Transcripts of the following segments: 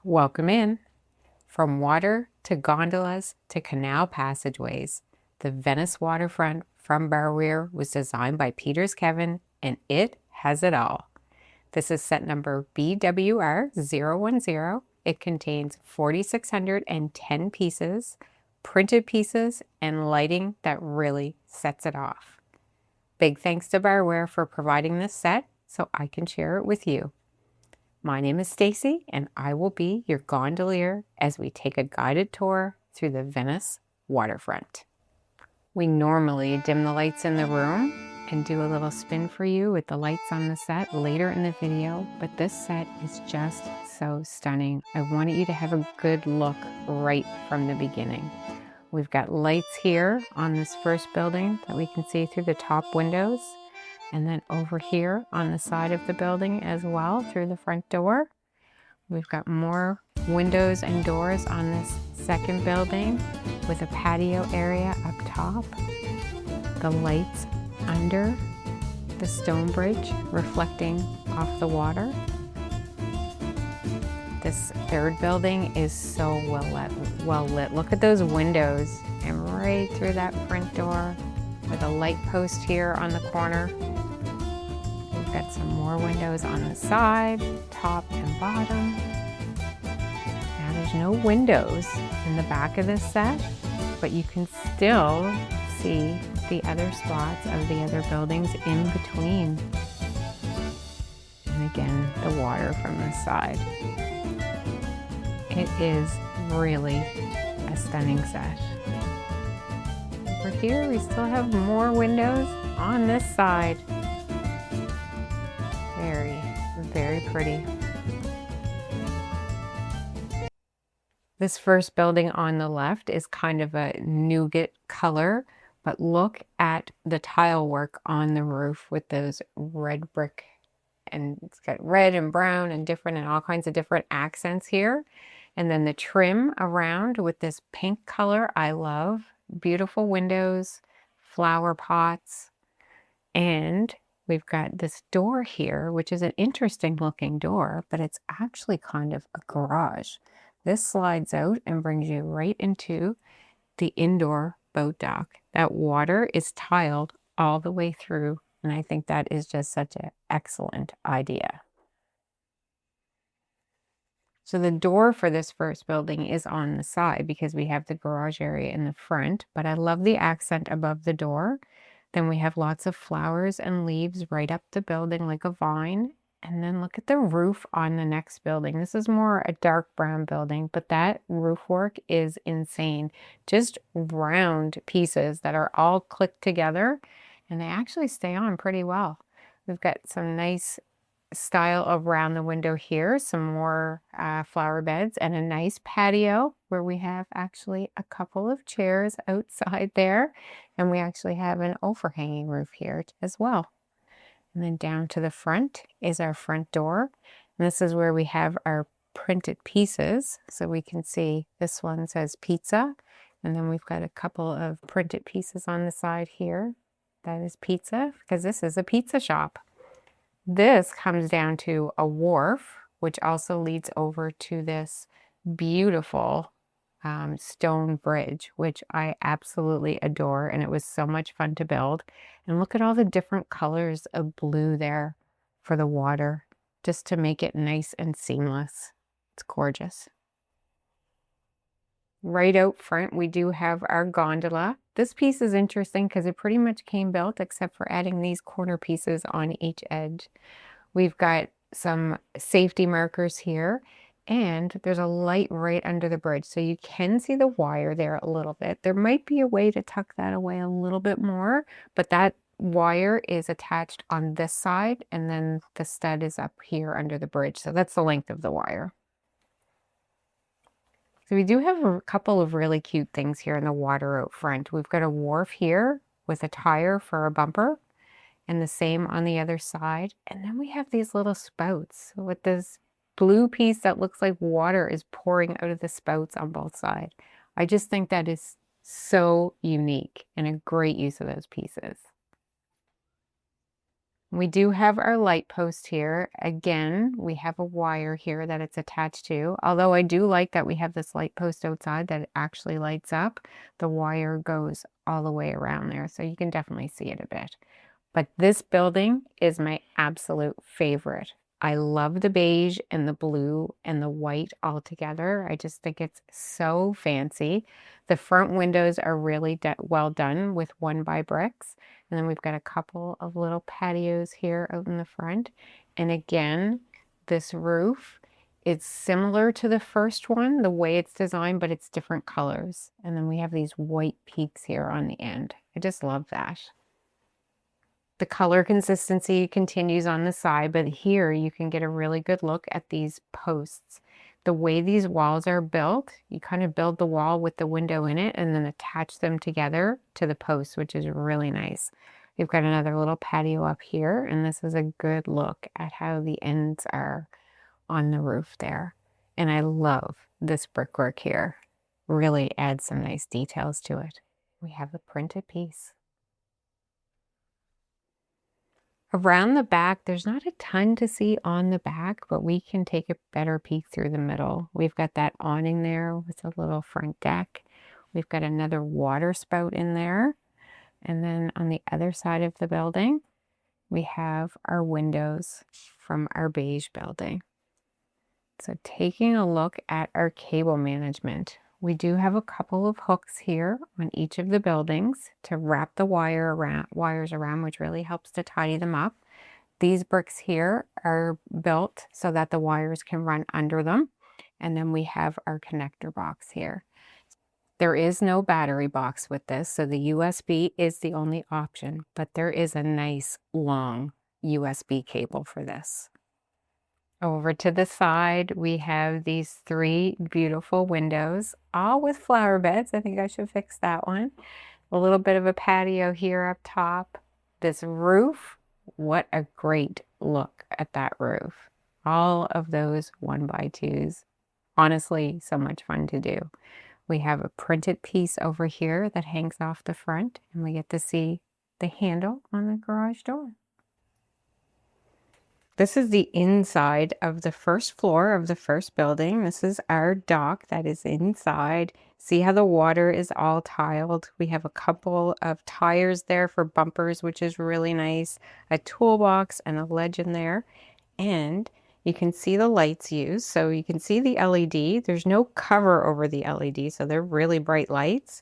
Welcome in. From water to gondolas to canal passageways, the Venice Waterfront from Barweer was designed by PeetersKevin, and it has it all. This is set number BWR010. It contains 4,610 pieces, printed pieces, and lighting that really sets it off. Big thanks to Barweer for providing this set so I can share it with you. My name is Stacy, and I will be your gondolier as we take a guided tour through the Venice Waterfront. We normally dim the lights in the room and do a little spin for you with the lights on the set later in the video, but this set is just so stunning. I wanted you to have a good look right from the beginning. We've got lights here on this first building that we can see through the top windows. And then over here on the side of the building as well through the front door. We've got more windows and doors on this second building with a patio area up top. The lights under the stone bridge reflecting off the water. This third building is so well lit. Look at those windows, and right through that front door with a light post here on the corner. We've got some more windows on the side, top and bottom. Now there's no windows in the back of this set, but you can still see the other spots of the other buildings in between. And again, the water from this side. It is really a stunning set. Over here, we still have more windows on this side. Very pretty. This first building on the left is kind of a nougat color, but look at the tile work on the roof with those red brick, and it's got red and brown and all kinds of different accents here. And then the trim around with this pink color, I love. Beautiful windows, flower pots, and we've got this door here, which is an interesting looking door, but it's actually kind of a garage. This slides out and brings you right into the indoor boat dock. That water is tiled all the way through, and I think that is just such an excellent idea. So the door for this first building is on the side because we have the garage area in the front, but I love the accent above the door. Then we have lots of flowers and leaves right up the building like a vine. And then look at the roof on the next building. This is more a dark brown building, but that roof work is insane. Just round pieces that are all clicked together, and they actually stay on pretty well. We've got some nice style around the window here, some more flower beds, and a nice patio where we have actually a couple of chairs outside there, and we actually have an overhanging roof here as well. And then down to the front is our front door, and this is where we have our printed pieces. So we can see this one says pizza, and then we've got a couple of printed pieces on the side here. That is pizza, because this is a pizza shop. This comes down to a wharf, which also leads over to this beautiful stone bridge, which I absolutely adore, and it was so much fun to build. And look at all the different colors of blue there for the water, just to make it nice and seamless. It's gorgeous. Right out front, we do have our gondola. This piece is interesting because it pretty much came built except for adding these corner pieces on each edge. We've got some safety markers here, and there's a light right under the bridge. So you can see the wire there a little bit. There might be a way to tuck that away a little bit more, but that wire is attached on this side, and then the stud is up here under the bridge. So that's the length of the wire. So we do have a couple of really cute things here in the water out front. We've got a wharf here with a tire for a bumper, and the same on the other side. And then we have these little spouts with this blue piece that looks like water is pouring out of the spouts on both sides. I just think that is so unique and a great use of those pieces. We do have our light post here. Again, we have a wire here that it's attached to. Although I do like that we have this light post outside that it actually lights up. The wire goes all the way around there, so you can definitely see it a bit. But this building is my absolute favorite. I love the beige and the blue and the white all together. I just think it's so fancy. The front windows are really well done with 1x bricks. And then we've got a couple of little patios here out in the front. And again, this roof, it's similar to the first one, the way it's designed, but it's different colors. And then we have these white peaks here on the end. I just love that. The color consistency continues on the side, but here you can get a really good look at these posts. The way these walls are built, you kind of build the wall with the window in it and then attach them together to the posts, which is really nice. You've got another little patio up here, and this is a good look at how the ends are on the roof there. And I love this brickwork here. Really adds some nice details to it. We have the printed piece. Around the back, there's not a ton to see on the back, but we can take a better peek through the middle. We've got that awning there with a little front deck. We've got another water spout in there. And then on the other side of the building, we have our windows from our beige building. So taking a look at our cable management, we do have a couple of hooks here on each of the buildings to wrap the wires around, which really helps to tidy them up. These bricks here are built so that the wires can run under them. And then we have our connector box here. There is no battery box with this, so the USB is the only option, but there is a nice long USB cable for this. Over to the side, we have these 3 beautiful windows, all with flower beds. I think I should fix that one. A little bit of a patio here up top. This roof, what a great look at that roof. All of those 1x2s. Honestly, so much fun to do. We have a printed piece over here that hangs off the front, and we get to see the handle on the garage door. This is the inside of the first floor of the first building. This is our dock that is inside. See how the water is all tiled. We have a couple of tires there for bumpers, which is really nice. A toolbox and a ledge in there. And you can see the lights used. So you can see the LED. There's no cover over the LED, so they're really bright lights.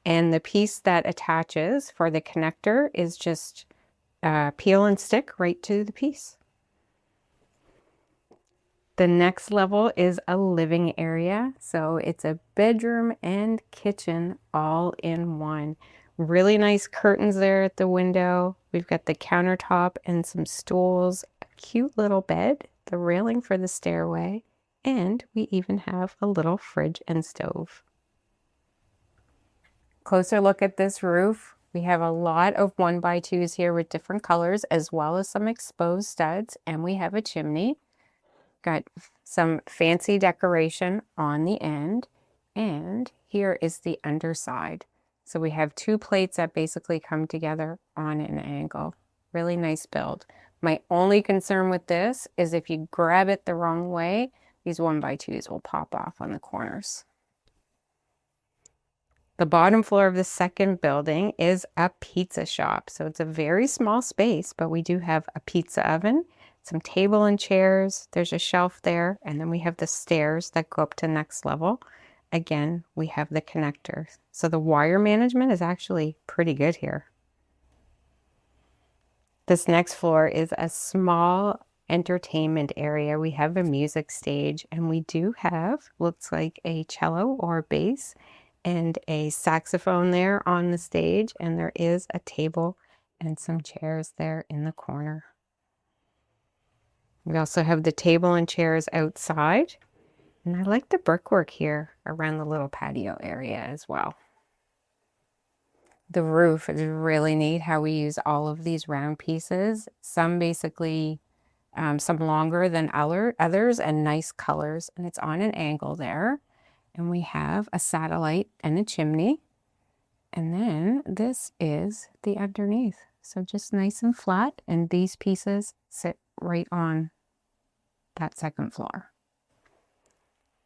And the piece that attaches for the connector is just peel and stick right to the piece. The next level is a living area. So it's a bedroom and kitchen all in one. Really nice curtains there at the window. We've got the countertop and some stools, a cute little bed, the railing for the stairway, and we even have a little fridge and stove. Closer look at this roof. We have a lot of 1x2s here with different colors, as well as some exposed studs, and we have a chimney. Got some fancy decoration on the end, and here is the underside. So we have 2 plates that basically come together on an angle. Really nice build. My only concern with this is if you grab it the wrong way, these 1x2s will pop off on the corners. The bottom floor of the second building is a pizza shop. So it's a very small space, but we do have a pizza oven, some table and chairs. There's a shelf there, and then we have the stairs that go up to next level. Again, we have the connector. So the wire management is actually pretty good here. This next floor is a small entertainment area. We have a music stage, and we do have, looks like a cello or bass and a saxophone there on the stage, and there is a table and some chairs there in the corner. We also have the table and chairs outside, and I like the brickwork here around the little patio area as well. The roof is really neat how we use all of these round pieces, some basically some longer than others and nice colors, and it's on an angle there. And we have a satellite and a chimney. And then this is the underneath. So just nice and flat, and these pieces sit right on that second floor.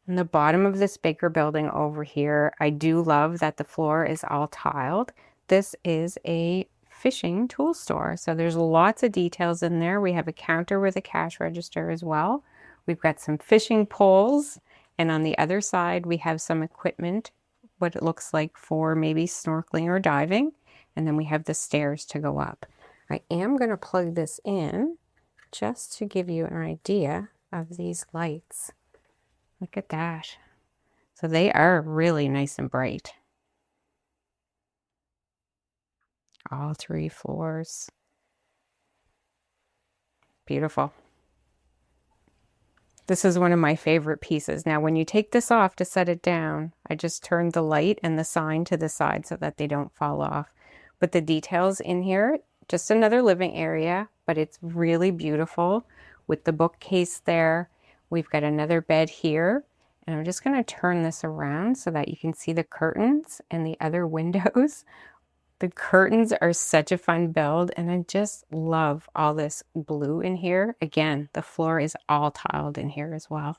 In the bottom of this bigger building over here, I do love that the floor is all tiled. This is a fishing tool store. So there's lots of details in there. We have a counter with a cash register as well. We've got some fishing poles. And on the other side, we have some equipment, what it looks like for maybe snorkeling or diving. And then we have the stairs to go up. I am going to plug this in just to give you an idea of these lights. Look at that. So they are really nice and bright. All 3 floors. Beautiful. This is one of my favorite pieces. Now, when you take this off to set it down, I just turned the light and the sign to the side so that they don't fall off. But the details in here, just another living area, but it's really beautiful with the bookcase there. We've got another bed here. And I'm just going to turn this around so that you can see the curtains and the other windows. The curtains are such a fun build, and I just love all this blue in here. Again, the floor is all tiled in here as well.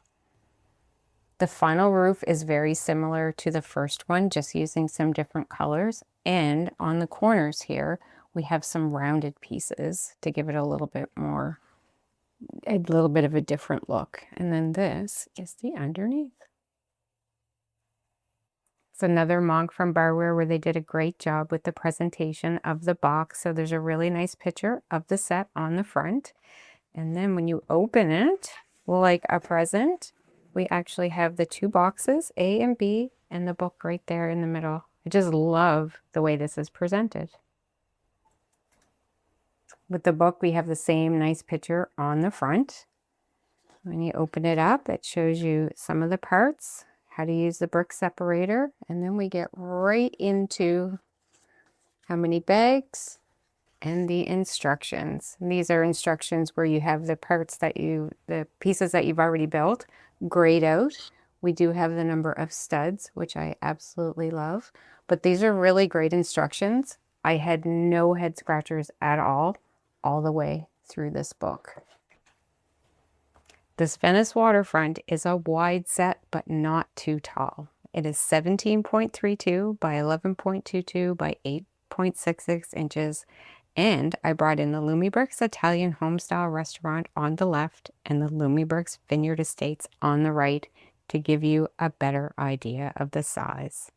The final roof is very similar to the first one, just using some different colors. And on the corners here, we have some rounded pieces to give it a little bit more, a little bit of a different look. And then this is the underneath. It's another monk from Barweer where they did a great job with the presentation of the box. So there's a really nice picture of the set on the front. And then when you open it, like a present, we actually have the 2 boxes, A and B, and the book right there in the middle. I just love the way this is presented. With the book, we have the same nice picture on the front. When you open it up, it shows you some of the parts, how to use the brick separator, and then we get right into how many bags and the instructions. And these are instructions where you have the parts that the pieces that you've already built grayed out. We do have the number of studs, which I absolutely love, but these are really great instructions. I had no head scratchers at all the way through this book. This Venice Waterfront is a wide set, but not too tall. It is 17.32 by 11.22 by 8.66 inches. And I brought in the SheClicksBricks Italian Homestyle Restaurant on the left and the SheClicksBricks Vineyard Estates on the right to give you a better idea of the size.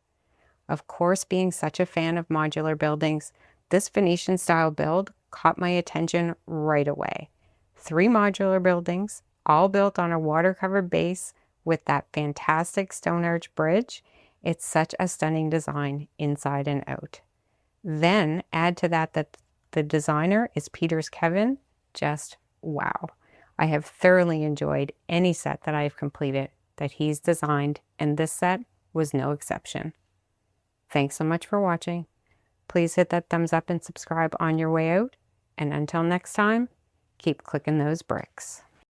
Of course, being such a fan of modular buildings, this Venetian style build caught my attention right away. 3 modular buildings, all built on a water-covered base with that fantastic stone arch bridge. It's such a stunning design inside and out. Then add to that the designer is PeetersKevin. Just wow. I have thoroughly enjoyed any set that I've completed that he's designed, and this set was no exception. Thanks so much for watching. Please hit that thumbs up and subscribe on your way out. And until next time, keep clicking those bricks.